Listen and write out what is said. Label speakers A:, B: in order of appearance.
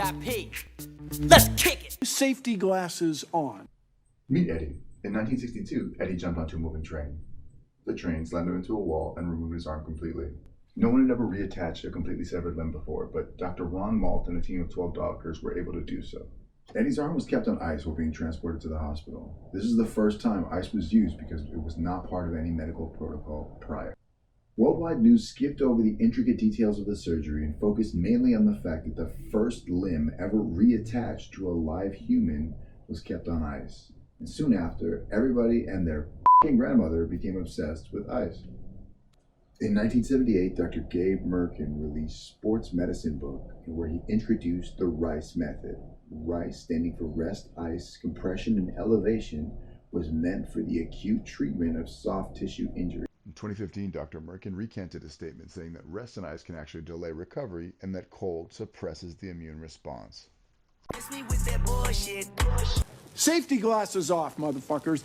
A: R.I.P. Let's kick it.
B: Safety glasses on.
C: Meet Eddie. In 1962, Eddie jumped onto a moving train. The train slammed him into a wall and removed his arm completely. No one had ever reattached a completely severed limb before, but Dr. Ron Malt and a team of 12 doctors were able to do so. Eddie's arm was kept on ice while being transported to the hospital. This is the first time ice was used because it was not part of any medical protocol prior. Worldwide news skipped over the intricate details of the surgery and focused mainly on the fact that the first limb ever reattached to a live human was kept on ice. And soon after, everybody and their f***ing grandmother became obsessed with ice. In 1978, Dr. Gabe Merkin released Sports Medicine book where he introduced the R.I.C.E method. R.I.C.E, standing for rest, ice, compression, and elevation, was meant for the acute treatment of soft tissue injury.
D: In 2015, Dr. Merkin recanted his statement saying that rest and ice can actually delay recovery and that cold suppresses the immune response.
B: Safety glasses off, motherfuckers.